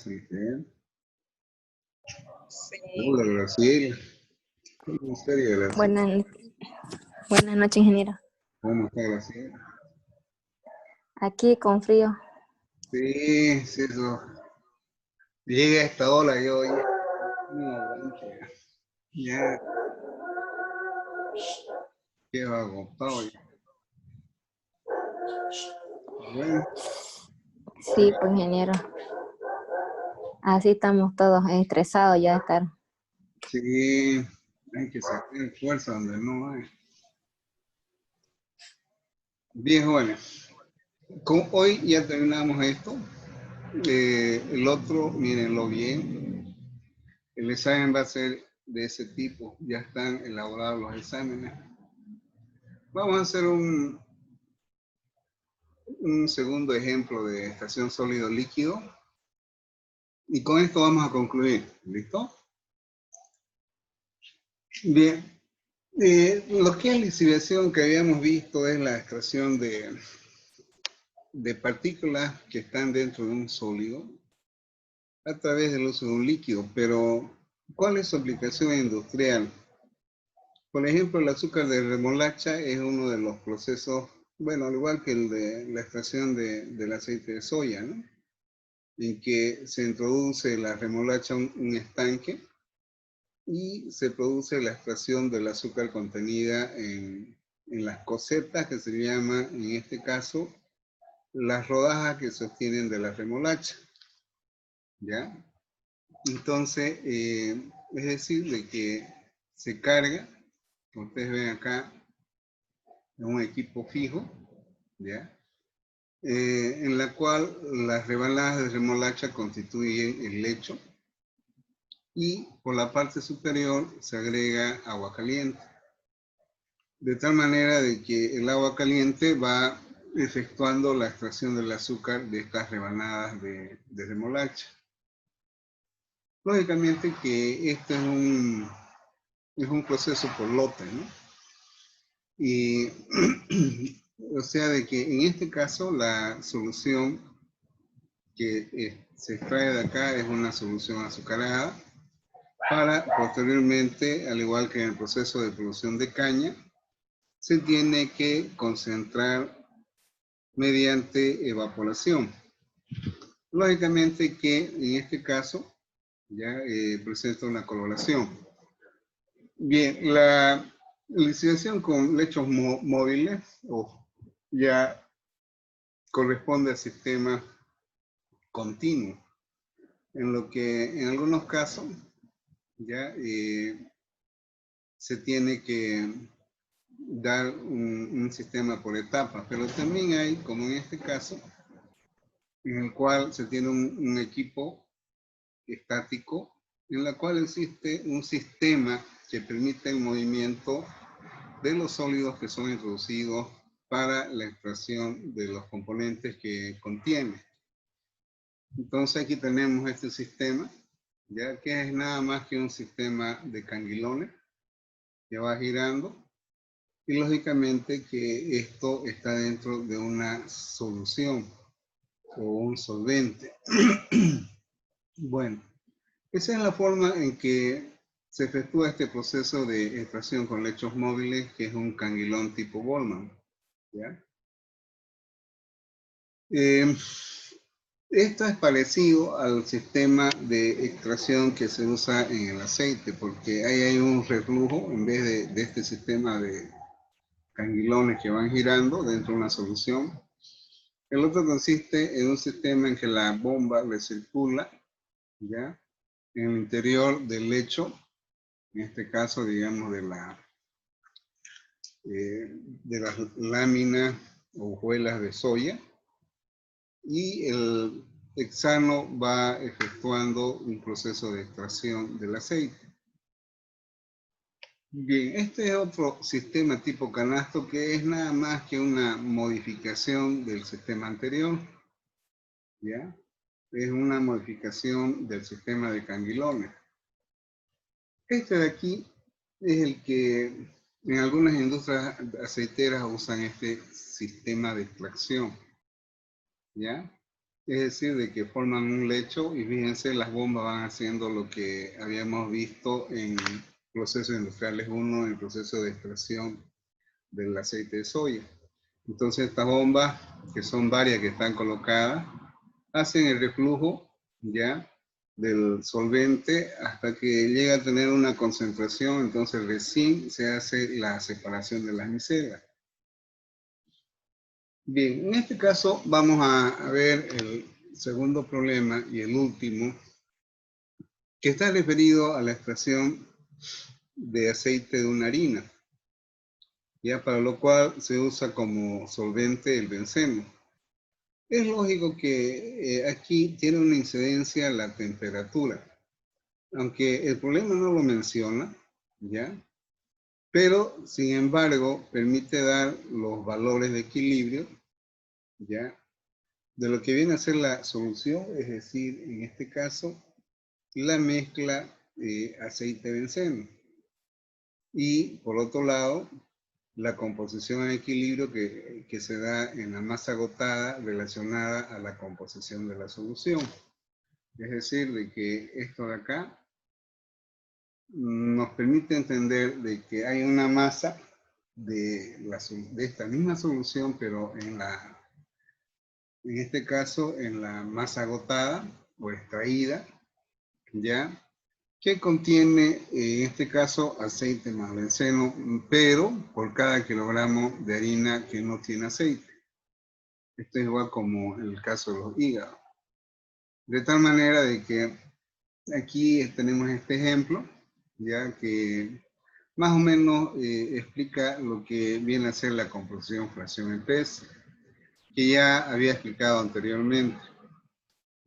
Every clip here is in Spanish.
Sí. Hola, Graciela. ¿Cómo está, Graciela? Buenas noches, ingeniero. ¿Cómo está, Graciela? Aquí con frío. Sí, sí, eso. Llega a esta ola, yo ya no aguanto ya. Quedo agotado ya. Bueno. Sí, pues, ingeniero. Así estamos todos estresados ya de estar. Sí, hay que sacar fuerza donde no hay. Bien, jóvenes. Hoy ya terminamos esto. El otro, mírenlo bien. El examen va a ser de ese tipo. Ya están elaborados los exámenes. Vamos a hacer un segundo ejemplo de estación sólido-líquido. Y con esto vamos a concluir. ¿Listo? Bien. Lo que es lixiviación que habíamos visto es la extracción de partículas que están dentro de un sólido a través del uso de un líquido. Pero, ¿cuál es su aplicación industrial? Por ejemplo, el azúcar de remolacha es uno de los procesos, bueno, al igual que el de la extracción del aceite de soya, ¿no? En que se introduce la remolacha en un estanque y se produce la extracción del azúcar contenida en las cosetas, que se llama, en este caso, las rodajas que sostienen de la remolacha. ¿Ya? Entonces, es decir, de que se carga, como ustedes ven acá, en un equipo fijo, ¿ya? En la cual las rebanadas de remolacha constituyen el lecho y por la parte superior se agrega agua caliente. De tal manera de que el agua caliente va efectuando la extracción del azúcar de estas rebanadas de remolacha. Lógicamente que este es un proceso por lote, ¿no? Y o sea de que en este caso la solución que se extrae de acá es una solución azucarada para posteriormente, al igual que en el proceso de producción de caña, se tiene que concentrar mediante evaporación. Lógicamente que en este caso ya presenta una coloración. Bien, la lixiviación con lechos móviles ya corresponde al sistema continuo, en lo que en algunos casos ya se tiene que dar un sistema por etapas, pero también hay, como en este caso, en el cual se tiene un equipo estático, en la cual existe un sistema que permite el movimiento de los sólidos que son introducidos para la extracción de los componentes que contiene. Entonces aquí tenemos este sistema, ya que es nada más que un sistema de canguilones que va girando y lógicamente que esto está dentro de una solución o un solvente. Bueno, esa es la forma en que se efectúa este proceso de extracción con lechos móviles, que es un canguilón tipo Boltzmann. ¿Ya? Esto es parecido al sistema de extracción que se usa en el aceite, porque ahí hay un reflujo en vez de este sistema de canguilones que van girando dentro de una solución. El otro consiste en un sistema en que la bomba le circula, ¿ya? En el interior del lecho, en este caso, digamos, de las láminas o hojuelas de soya, y el hexano va efectuando un proceso de extracción del aceite. Bien, este es otro sistema tipo canasto que es nada más que una modificación del sistema anterior, ¿ya? Es una modificación del sistema de canguilones. Este de aquí es el que en algunas industrias aceiteras usan este sistema de extracción, ¿ya? Es decir, de que forman un lecho y fíjense, las bombas van haciendo lo que habíamos visto en procesos industriales 1, en el proceso de extracción del aceite de soya. Entonces estas bombas, que son varias que están colocadas, hacen el reflujo ya del solvente hasta que llega a tener una concentración, entonces recién se hace la separación de las micelas. Bien, en este caso vamos a ver el segundo problema y el último, que está referido a la extracción de aceite de una harina, ya para lo cual se usa como solvente el benceno. Es lógico que aquí tiene una incidencia la temperatura, aunque el problema no lo menciona, ¿ya? Pero, sin embargo, permite dar los valores de equilibrio, ¿ya? De lo que viene a ser la solución, es decir, en este caso, la mezcla de aceite-benceno. Y, por otro lado, la composición en equilibrio que se da en la masa agotada relacionada a la composición de la solución. Es decir, de que esto de acá nos permite entender de que hay una masa de esta misma solución, pero en este caso en la masa agotada o extraída, ¿ya? Que contiene, en este caso, aceite más benceno, pero por cada kilogramo de harina que no tiene aceite. Esto es igual como en el caso de los hígados. De tal manera de que aquí tenemos este ejemplo, ya que más o menos explica lo que viene a ser la composición fracción en peso, que ya había explicado anteriormente.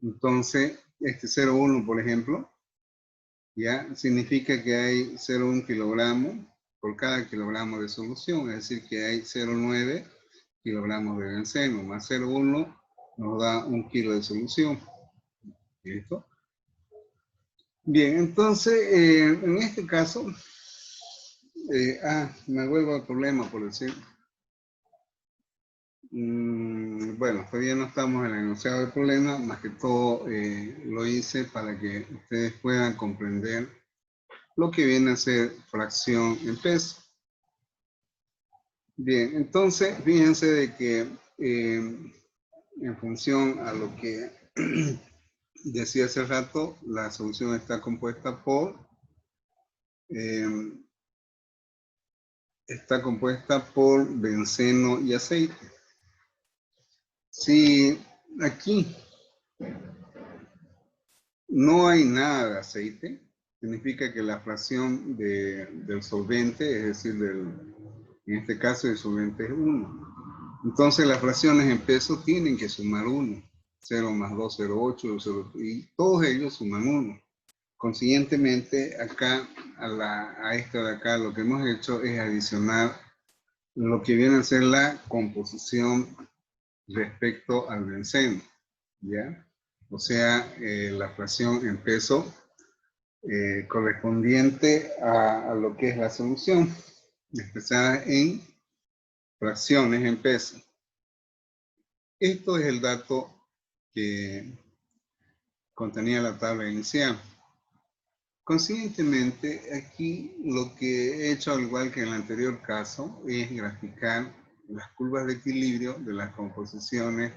Entonces, este 0,1, por ejemplo, ya significa que hay 0,1 kilogramo por cada kilogramo de solución, es decir, que hay 0,9 kilogramos de benceno, más 0,1 nos da 1 kilo de solución. ¿Listo? Bien, entonces, en este caso, me vuelvo al problema, por decir. Bueno, todavía no estamos en el enunciado del problema, más que todo lo hice para que ustedes puedan comprender lo que viene a ser fracción en peso. Bien, entonces, fíjense de que en función a lo que decía hace rato, la solución está compuesta por benceno y aceite. Si aquí no hay nada de aceite, significa que la fracción del solvente, es decir, en este caso el solvente es 1. Entonces las fracciones en peso tienen que sumar 1. 0 más 2, 0,8, 0, y todos ellos suman 1. Consiguientemente, acá, a esto de acá, lo que hemos hecho es adicionar lo que viene a ser la composición respecto al benceno, ¿ya? O sea, la fracción en peso correspondiente a lo que es la solución, expresada en fracciones en peso. Esto es el dato que contenía la tabla inicial. Consiguientemente, aquí lo que he hecho, al igual que en el anterior caso, es graficar las curvas de equilibrio de las composiciones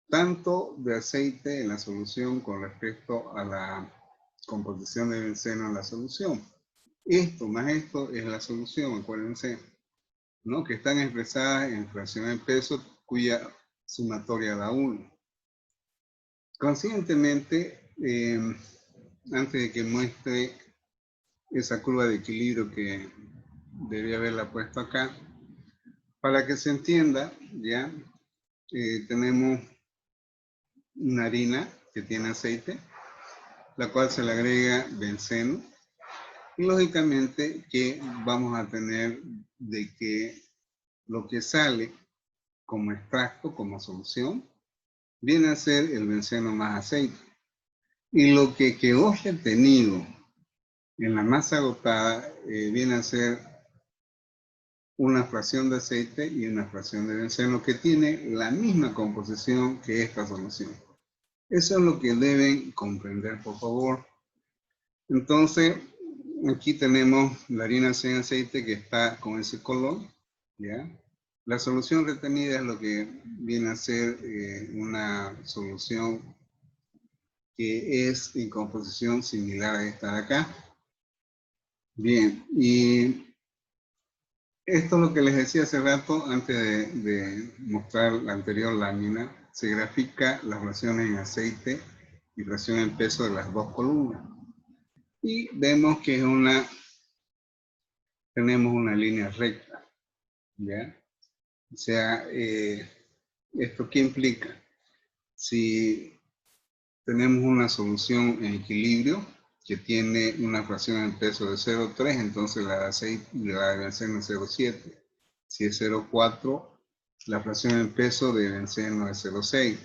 tanto de aceite en la solución con respecto a la composición de benceno en la solución. Esto más esto es la solución, acuérdense, ¿no? Que están expresadas en fracción en peso cuya sumatoria da 1. Consiguientemente, antes de que muestre esa curva de equilibrio que debía haberla puesto acá, para que se entienda, ya tenemos una harina que tiene aceite, la cual se le agrega benceno, y lógicamente que vamos a tener de que lo que sale como extracto, como solución, viene a ser el benceno más aceite. Y lo que quedó retenido en la masa agotada viene a ser una fracción de aceite y una fracción de benceno que tiene la misma composición que esta solución. Eso es lo que deben comprender, por favor. Entonces, aquí tenemos la harina sin aceite que está con ese color, ¿ya? La solución retenida es lo que viene a ser una solución que es en composición similar a esta de acá. Bien, y esto es lo que les decía hace rato, antes de mostrar la anterior lámina, se grafica las fracciones en aceite y fracción en peso de las dos columnas. Y vemos que es tenemos una línea recta, ¿ya? O sea, ¿esto qué implica? Si tenemos una solución en equilibrio que tiene una fracción en peso de 0,3, entonces la de aceite la de benceno es 0,7. Si es 0,4, la fracción en peso de benceno es 0,6.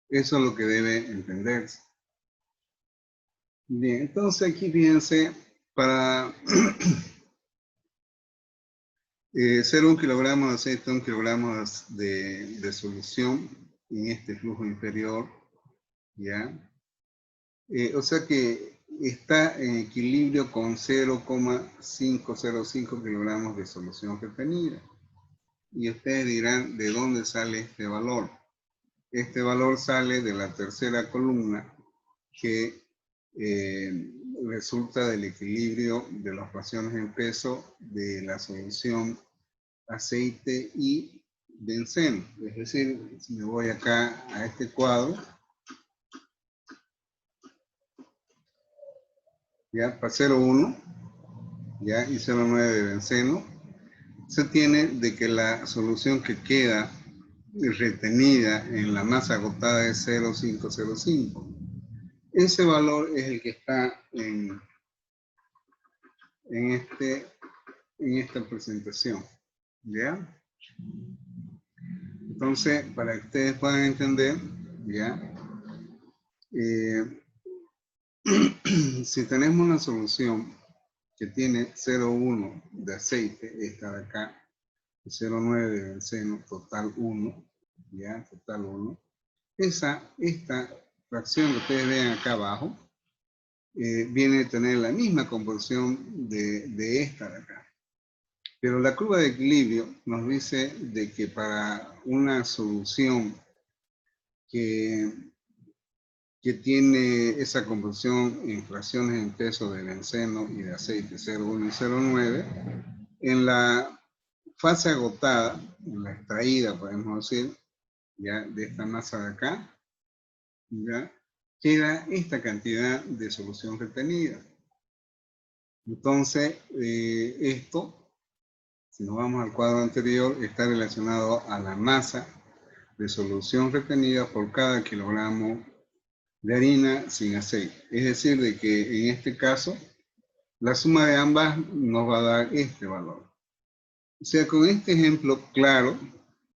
Eso es lo que debe entenderse. Bien, entonces aquí fíjense, para 0,1 kilogramos de aceite, 1 kilogramo de solución en este flujo inferior, ¿ya? O sea que está en equilibrio con 0,505 kilogramos de solución retenida. Y ustedes dirán, ¿de dónde sale este valor? Este valor sale de la tercera columna que resulta del equilibrio de las fracciones en peso de la solución aceite y benceno. Es decir, si me voy acá a este cuadro, ya para 0,1, ya, y 0,9 de benceno, se tiene de que la solución que queda retenida en la masa agotada es 0,505. Ese valor es el que está en esta presentación, ¿ya? Entonces, para que ustedes puedan entender, ¿ya? Si tenemos una solución que tiene 0,1 de aceite, esta de acá, 0,9 de benceno, total 1, ¿ya? Total 1. Esta fracción que ustedes ven acá abajo, viene a tener la misma composición de esta de acá. Pero la curva de equilibrio nos dice de que para una solución que tiene esa composición en fracciones en peso de benceno y de aceite 0,1 y 0,9, en la fase agotada, en la extraída, podemos decir, ya de esta masa de acá, ya queda esta cantidad de solución retenida. Entonces, esto, si nos vamos al cuadro anterior, está relacionado a la masa de solución retenida por cada kilogramo de harina sin aceite. Es decir, de que en este caso, la suma de ambas nos va a dar este valor. O sea, con este ejemplo claro,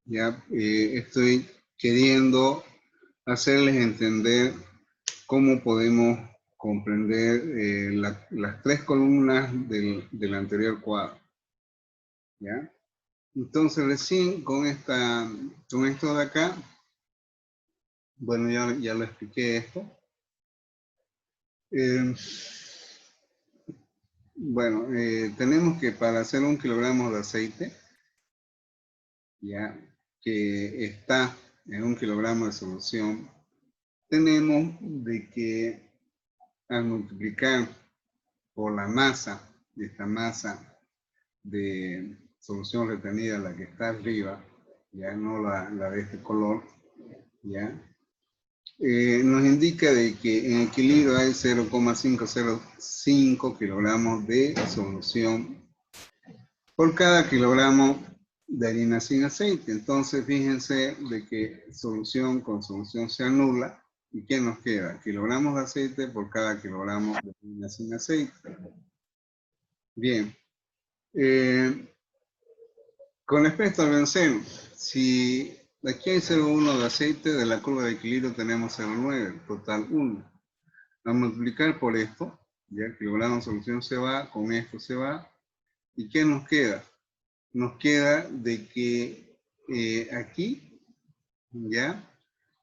ya estoy queriendo hacerles entender cómo podemos comprender las tres columnas del anterior cuadro. ¿Ya? Entonces recién con esto de acá, bueno, ya lo expliqué esto. Bueno, tenemos que para hacer 1 kilogramo de aceite, ya que está en 1 kilogramo de solución, tenemos de que al multiplicar por la masa, de esta masa de solución retenida, la que está arriba, ya no la de este color, ya, nos indica de que en equilibrio hay 0,505 kilogramos de solución por cada kilogramo de harina sin aceite. Entonces, fíjense de que solución con solución se anula. ¿Y qué nos queda? Kilogramos de aceite por cada kilogramo de harina sin aceite. Bien. Con respecto al benceno, si aquí hay 0,1 de aceite, de la curva de equilibrio tenemos 0,9, total 1. Al multiplicar por esto, ya el kilogramo de solución se va, con esto se va. ¿Y qué nos queda? Nos queda de que aquí, ya,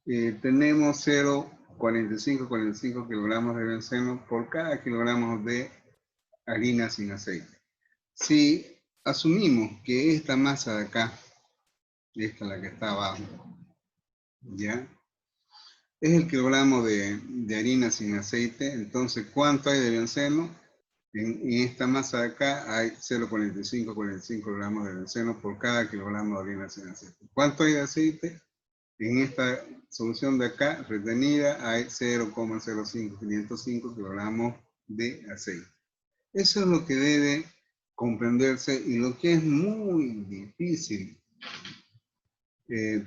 tenemos 0,5 45 kilogramos de benceno por cada kilogramo de harina sin aceite. Si asumimos que esta masa de acá, esta la que está abajo, ¿ya? Es el kilogramo de harina sin aceite, entonces ¿cuánto hay de benceno? En esta masa de acá hay 0,45 gramos de benceno por cada kilogramo de harina sin aceite. ¿Cuánto hay de aceite? En esta solución de acá, retenida, hay 0,055 kilogramos de aceite. Eso es lo que debe comprenderse y lo que es muy difícil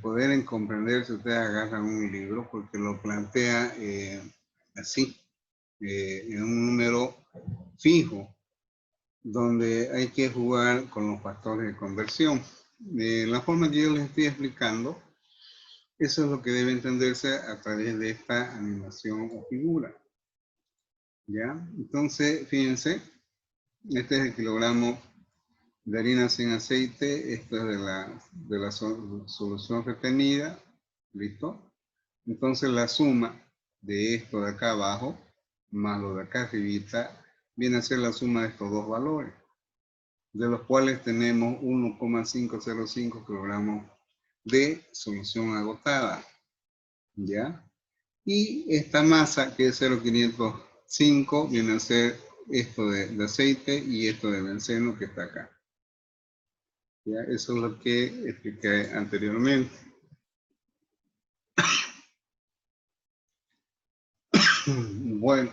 poder comprender si ustedes agarran un libro, porque lo plantea así, en un número fijo, donde hay que jugar con los factores de conversión. De la forma que yo les estoy explicando, eso es lo que debe entenderse a través de esta animación o figura. ¿Ya? Entonces, fíjense, este es el kilogramo de harina sin aceite, esto es de la solución retenida, ¿listo? Entonces la suma de esto de acá abajo, más lo de acá arribita, viene a ser la suma de estos dos valores, de los cuales tenemos 1,505 kilogramos de solución agotada, ¿ya? Y esta masa, que es 0,505, viene a ser esto de aceite y esto de benceno que está acá. ¿Ya? Eso es lo que expliqué anteriormente. Bueno,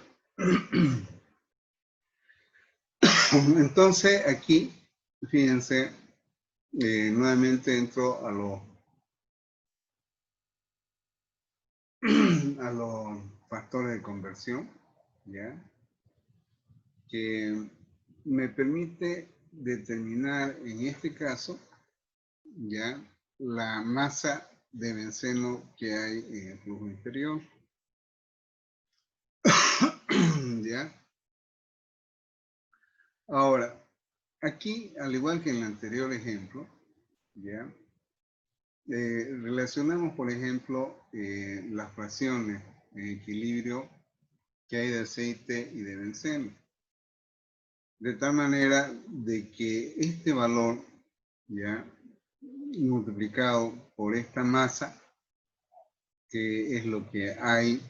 entonces aquí, fíjense, nuevamente entro a los factores de conversión, ¿ya? Que me permite determinar en este caso, ¿ya? La masa de benceno que hay en el flujo interior. ¿Ya? Ahora, aquí, al igual que en el anterior ejemplo, ¿ya? Relacionamos, por ejemplo, las fracciones en equilibrio que hay de aceite y de benceno. De tal manera de que este valor, ¿ya? Multiplicado por esta masa, que es lo que hay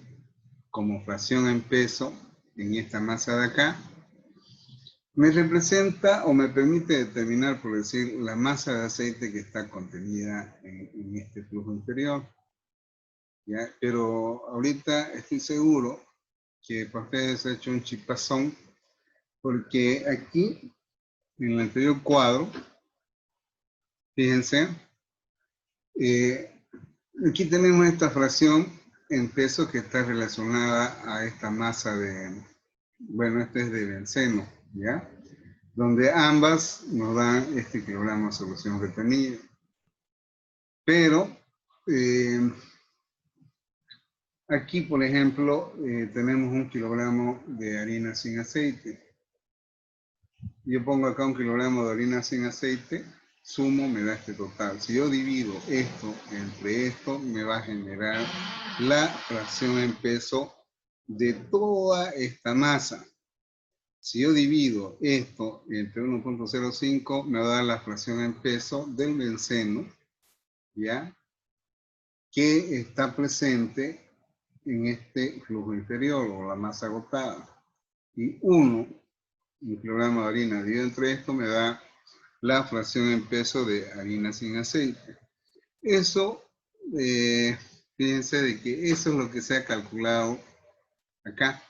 como fracción en peso en esta masa de acá, me representa o me permite determinar, por decir, la masa de aceite que está contenida en este flujo interior. ¿Ya? Pero ahorita estoy seguro que para ustedes ha hecho un chipazón, porque aquí, en el anterior cuadro, fíjense, aquí tenemos esta fracción en peso que está relacionada a esta masa de, bueno, este es de benceno, ¿ya? Donde ambas nos dan este kilogramo de solución retenida. Pero aquí, por ejemplo, tenemos 1 kilogramo de harina sin aceite. Yo pongo acá 1 kilogramo de harina sin aceite, sumo, me da este total. Si yo divido esto entre esto, me va a generar la fracción en peso de toda esta masa. Si yo divido esto entre 1,05, me va a dar la fracción en peso del benceno, ¿ya? Que está presente en este flujo interior o la masa agotada. Y 1 kilogramo de harina dividido entre esto me da la fracción en peso de harina sin aceite. Eso, fíjense de que eso es lo que se ha calculado acá,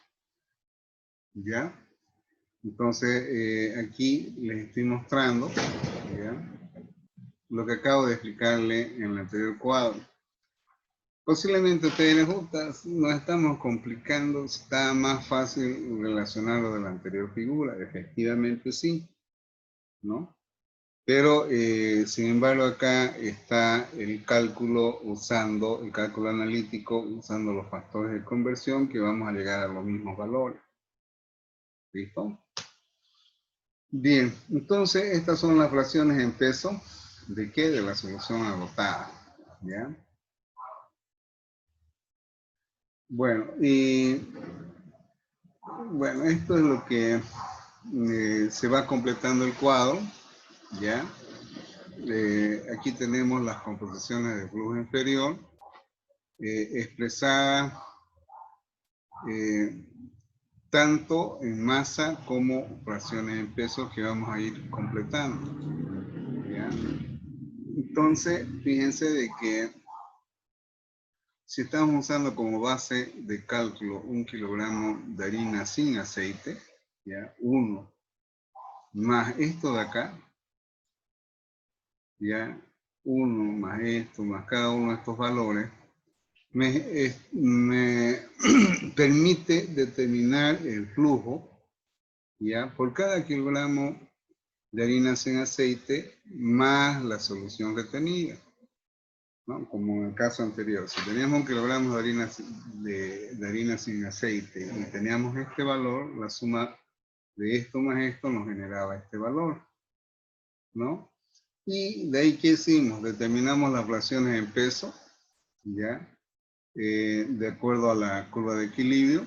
¿ya? Entonces, aquí les estoy mostrando, ¿ya? Lo que acabo de explicarle en el anterior cuadro. Posiblemente a ustedes les gusta, nos estamos complicando, está más fácil relacionarlo de la anterior figura, efectivamente sí, ¿no? Pero, sin embargo, acá está el cálculo usando, el cálculo analítico usando los factores de conversión que vamos a llegar a los mismos valores. ¿Listo? Bien, entonces estas son las fracciones en peso, ¿de qué? De la solución agotada, ¿ya? Bueno, y bueno, esto es lo que se va completando el cuadro, ¿ya? Aquí tenemos las composiciones de flujo inferior expresadas tanto en masa como fracciones en peso que vamos a ir completando, ¿ya? Entonces, fíjense de que si estamos usando como base de cálculo 1 kilogramo de harina sin aceite, ¿ya? 1 más esto de acá, ya 1 más esto, más cada uno de estos valores, me permite determinar el flujo, ya por cada kilogramo de harina sin aceite más la solución retenida, ¿no? Como en el caso anterior, si teníamos 1 kilogramo de harina sin aceite y teníamos este valor, la suma de esto más esto nos generaba este valor, ¿no? Y de ahí, ¿qué hicimos? Determinamos las fracciones en peso, ¿ya? De acuerdo a la curva de equilibrio,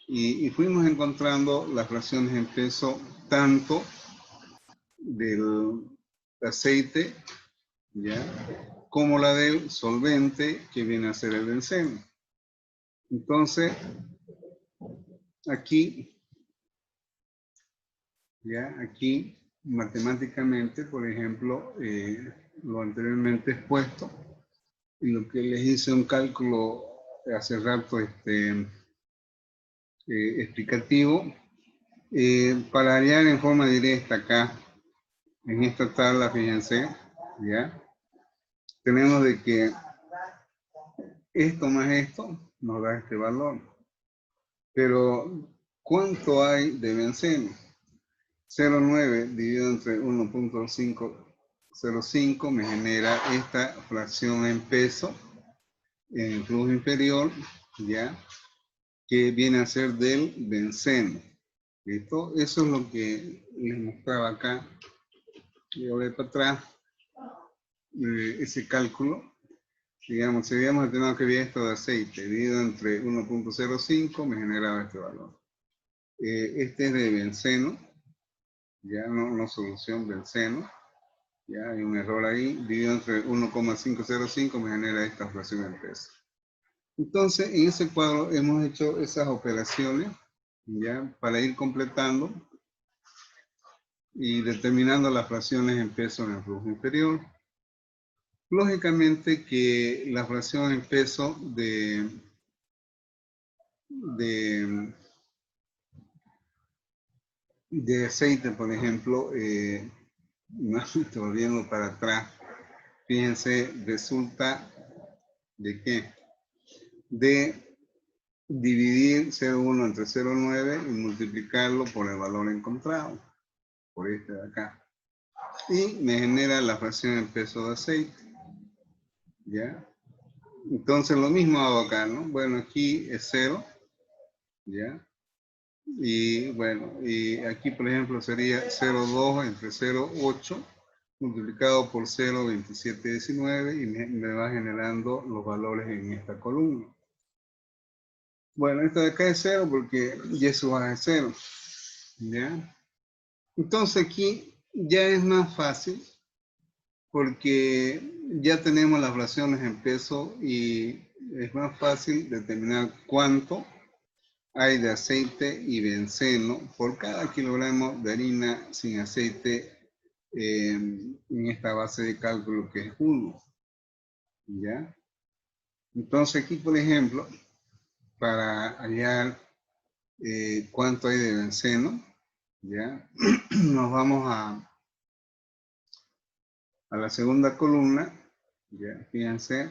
y fuimos encontrando las fracciones en peso tanto del aceite, ¿ya? Como la del solvente, que viene a ser el benceno. Entonces, aquí, ¿ya? Aquí, matemáticamente, por ejemplo, lo anteriormente expuesto, y lo que les hice un cálculo hace rato explicativo, para hallar en forma directa acá, en esta tabla, fíjense, ¿ya? Tenemos de que esto más esto nos da este valor. Pero, ¿cuánto hay de benceno? 0,9 dividido entre 1.505 me genera esta fracción en peso en el flujo inferior, ¿ya? Que viene a ser del benceno. ¿Listo? Eso es lo que les mostraba acá. Y ahora para atrás, ese cálculo. Digamos, si habíamos determinado que había esto de aceite dividido entre 1.05, me generaba este valor. Este es de benceno, ya no solución benceno. Ya hay un error ahí, dividido entre 1,505 me genera esta fracción en peso. Entonces, en ese cuadro hemos hecho esas operaciones, ya, para ir completando y determinando las fracciones en peso en el flujo inferior. Lógicamente que la fracción en peso de aceite, por ejemplo, volviendo para atrás, fíjense, resulta de qué? De dividir 0,1 entre 0,9 y multiplicarlo por el valor encontrado, por este de acá. Y me genera la fracción en peso de aceite. ¿Ya? Entonces lo mismo hago acá, ¿no? Bueno, aquí es 0. ¿Ya? Y bueno, y aquí por ejemplo sería 0,2 entre 0,8 multiplicado por 0,2719 y me va generando los valores en esta columna. Bueno, esto de acá es 0 porque y eso va a 0. ¿Ya? Entonces aquí ya es más fácil porque ya tenemos las fracciones en peso y es más fácil determinar cuánto hay de aceite y benceno por cada kilogramo de harina sin aceite en esta base de cálculo que es 1. ¿Ya? Entonces aquí, por ejemplo, para hallar cuánto hay de benceno, ¿ya? Nos vamos a la segunda columna, ¿ya? Fíjense,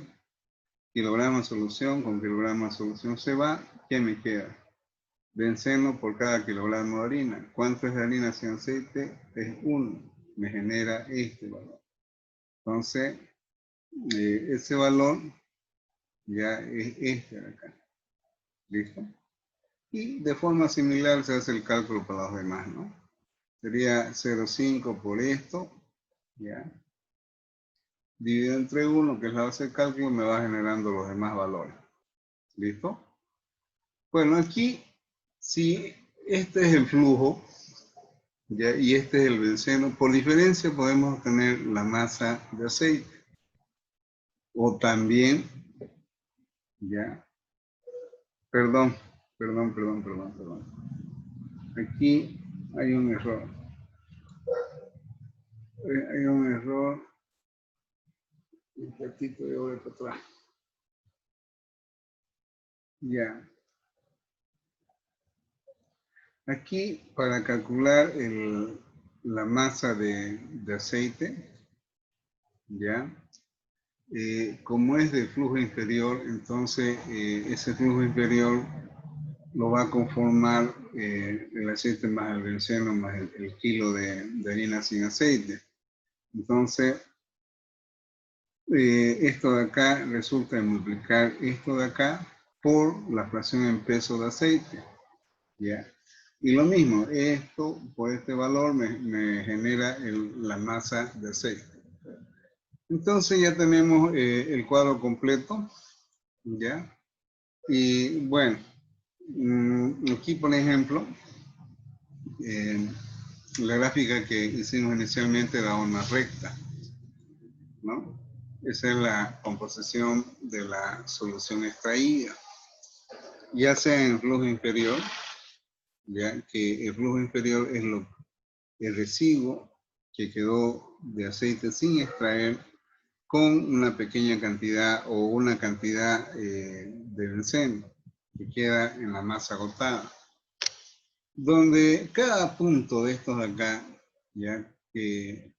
kilogramo de solución con kilogramo de solución se va, ¿qué me queda? Benceno por cada kilogramo de harina. ¿Cuánto es de harina sin aceite? Es 1. Me genera este valor. Entonces, ese valor ya es este de acá. ¿Listo? Y de forma similar se hace el cálculo para los demás, ¿no? Sería 0,5 por esto, ¿ya? Dividido entre 1, que es la base de cálculo, me va generando los demás valores. ¿Listo? Bueno, aquí, si este es el flujo, ¿ya? Y este es el benceno, por diferencia podemos obtener la masa de aceite. O también, ¿ya? Perdón. Aquí hay un error. Hay un error. Un ratito de voy para atrás. Ya. Aquí, para calcular la masa de aceite, ¿ya? Como es de flujo inferior, entonces ese flujo inferior lo va a conformar el aceite más el benceno más el kilo de harina sin aceite. Entonces, esto de acá resulta de multiplicar esto de acá por la fracción en peso de aceite. ¿Ya? Y lo mismo, esto por este valor me genera la masa de aceite. Entonces ya tenemos el cuadro completo. ¿Ya? Y bueno, aquí por ejemplo, la gráfica que hicimos inicialmente da una recta, ¿no? Esa es la composición de la solución extraída. Ya sea en flujo inferior, ya que el flujo inferior es el residuo que quedó de aceite sin extraer con una pequeña cantidad o una cantidad de benceno que queda en la masa agotada. Donde cada punto de estos de acá, ya que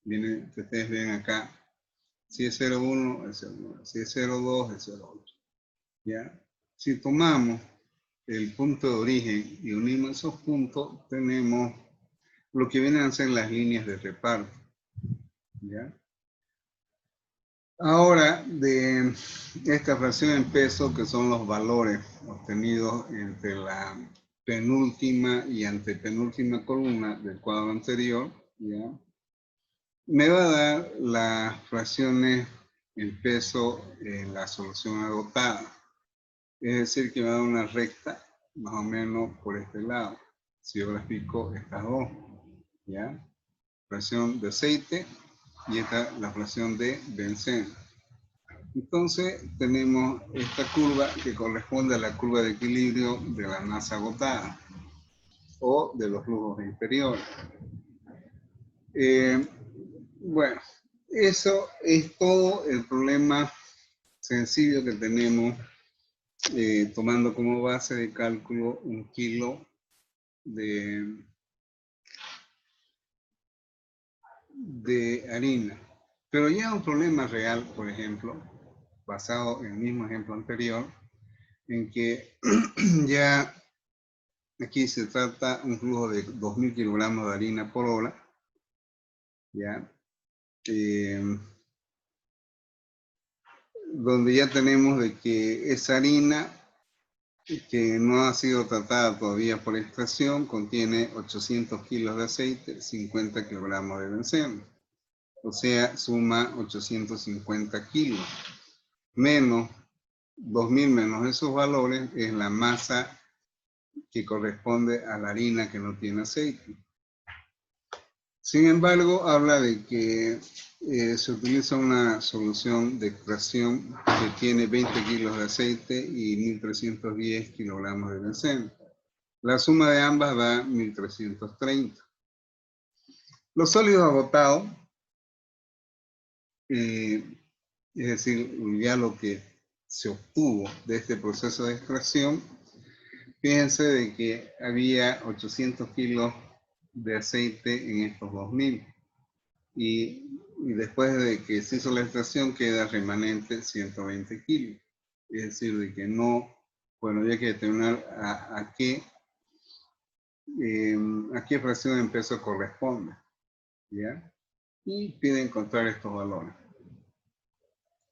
ustedes ven acá, si es 0,1 es 0,9, si es 0,2 es 0,8. ¿Ya? Si tomamos el punto de origen y unimos esos puntos, tenemos lo que vienen a ser las líneas de reparto. ¿Ya? Ahora, de esta fracción en peso, que son los valores obtenidos entre la penúltima y antepenúltima columna del cuadro anterior, ¿ya? Me va a dar las fracciones en peso en la solución agotada. Es decir, que me va a dar una recta más o menos por este lado. Si yo grafico estas dos, ¿ya? Fracción de aceite y esta la fracción de benceno. Entonces tenemos esta curva que corresponde a la curva de equilibrio de la masa agotada o de los flujos inferiores. Bueno, eso es todo el problema sencillo que tenemos tomando como base de cálculo un kilo de harina. Pero ya un problema real, por ejemplo, basado en el mismo ejemplo anterior, en que ya aquí se trata un flujo de 2.000 kilogramos de harina por hora, ¿ya? Donde ya tenemos de que esa harina que no ha sido tratada todavía por extracción contiene 800 kilos de aceite, 50 kilogramos de benceno. O sea, suma 850 kilos. Menos 2.000 menos esos valores es la masa que corresponde a la harina que no tiene aceite. Sin embargo, habla de que se utiliza una solución de extracción que tiene 20 kilos de aceite y 1.310 kilogramos de benceno. La suma de ambas da 1.330. Los sólidos agotados, es decir, ya lo que se obtuvo de este proceso de extracción, fíjense de que había 800 kilos de aceite en estos 2.000 y después de que se hizo la extracción queda remanente 120 kilos. Es decir, de que no, bueno, había que determinar a qué fracción en peso corresponde, ¿ya? Y pide encontrar estos valores.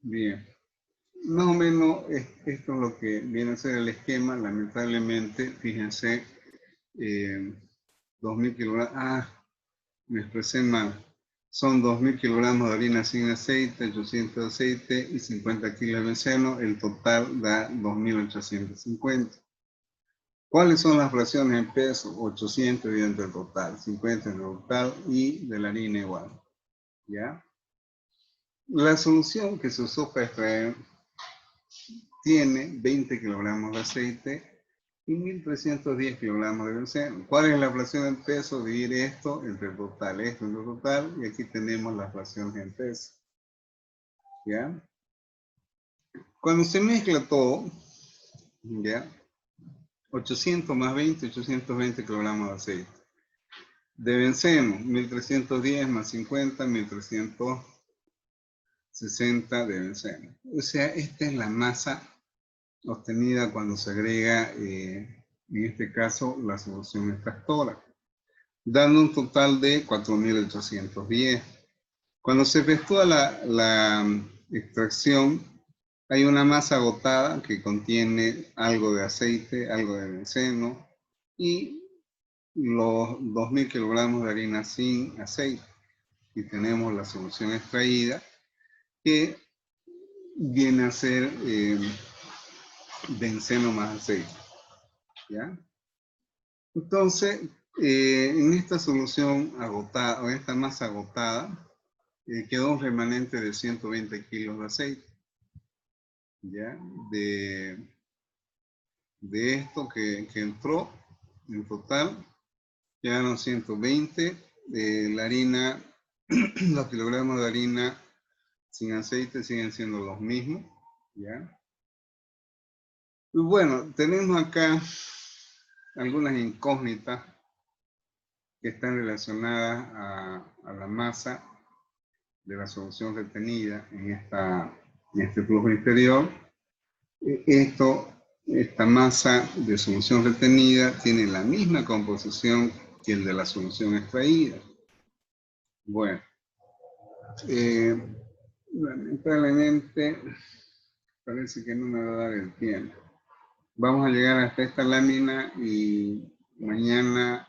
Bien. Más o menos esto es lo que viene a ser el esquema. Lamentablemente, fíjense, 2.000 kilogramos, me expresé mal. Son 2.000 kilogramos de harina sin aceite, 800 de aceite y 50 kilos de benceno. El total da 2.850. ¿Cuáles son las fracciones en peso? 800 dividido el total, 50 en el total y de la harina igual. ¿Ya? La solución que se usó para extraer tiene 20 kilogramos de aceite y 1310 kilogramos de benceno. ¿Cuál es la fracción en peso? Dividir esto entre el total, esto entre el total, y aquí tenemos las fracciones en peso. ¿Ya? Cuando se mezcla todo, ¿ya? 800 más 20, 820 kilogramos de aceite. De benceno, 1310 más 50, 1360 de benceno. O sea, esta es la masa obtenida cuando se agrega, en este caso, la solución extractora, dando un total de 4810. Cuando se efectúa la extracción, hay una masa agotada que contiene algo de aceite, algo de benceno y los 2000 kilogramos de harina sin aceite. Y tenemos la solución extraída que viene a ser benceno más aceite. ¿Ya? Entonces, en esta solución agotada, o esta masa agotada, quedó un remanente de 120 kilos de aceite. ¿Ya? De esto que entró, en total, quedaron 120. La harina, los kilogramos de harina sin aceite siguen siendo los mismos. ¿Ya? Y bueno, tenemos acá algunas incógnitas que están relacionadas a la masa de la solución retenida en este flujo interior. Esta masa de solución retenida tiene la misma composición que el de la solución extraída. Bueno, lamentablemente parece que no me va a dar el tiempo. Vamos a llegar hasta esta lámina y mañana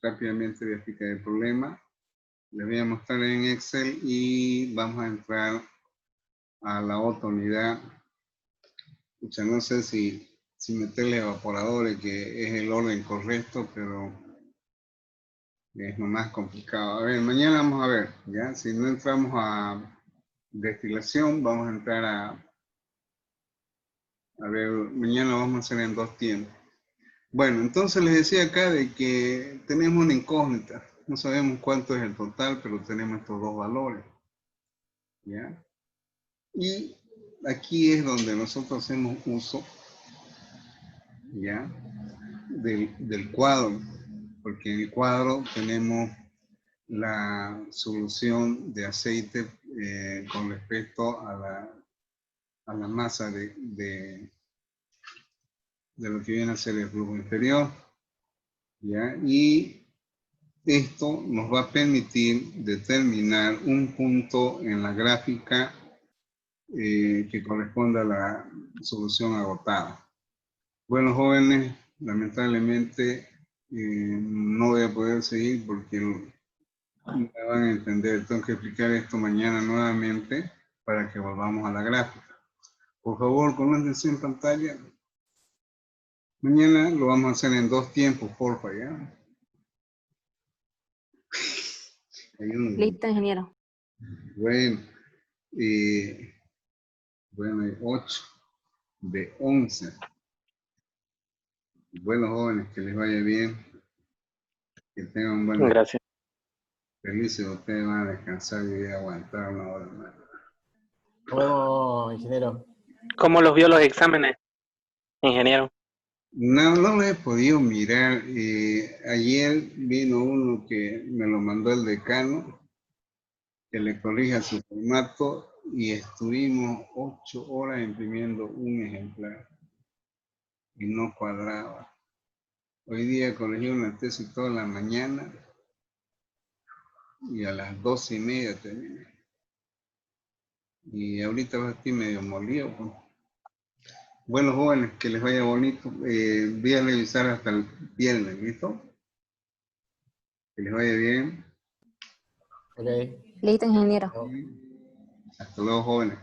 rápidamente voy a explicar el problema. Les voy a mostrar en Excel y vamos a entrar a la otra unidad. Escucha, no sé si meterle evaporadores, que es el orden correcto, pero es lo más complicado. A ver, mañana vamos a ver, ¿ya? Si no entramos a destilación, vamos a entrar a ver, mañana lo vamos a hacer en 2 tiempos. Bueno, entonces les decía acá de que tenemos una incógnita. No sabemos cuánto es el total, pero tenemos estos dos valores. ¿Ya? Y aquí es donde nosotros hacemos uso, ¿ya? Del cuadro, porque en el cuadro tenemos la solución de aceite con respecto a la masa de lo que viene a ser el flujo inferior, ¿ya? Y esto nos va a permitir determinar un punto en la gráfica que corresponde a la solución agotada. Bueno, jóvenes, lamentablemente no voy a poder seguir porque no me van a entender. Tengo que explicar esto mañana nuevamente para que volvamos a la gráfica. Por favor, conéctense en pantalla. Mañana lo vamos a hacer en 2 tiempos, porfa, ¿ya? Listo, ingeniero. Bueno, hay 8 de 11. Bueno, jóvenes, que les vaya bien. Que tengan un buen día. Gracias. Felices, ustedes van a descansar y voy a aguantar una hora más. Bueno, ingeniero. ¿Cómo los vio los exámenes, ingeniero? No lo he podido mirar. Ayer vino uno que me lo mandó el decano, que le corrija su formato, y estuvimos 8 horas imprimiendo un ejemplar y no cuadraba. Hoy día corregí una tesis toda la mañana y a las 12:30 terminé. Y ahorita estoy medio molido. Pues. Bueno, jóvenes, que les vaya bonito. Voy a revisar hasta el viernes, ¿listo? Que les vaya bien. Ok. Listo, ingeniero. Hasta luego, jóvenes.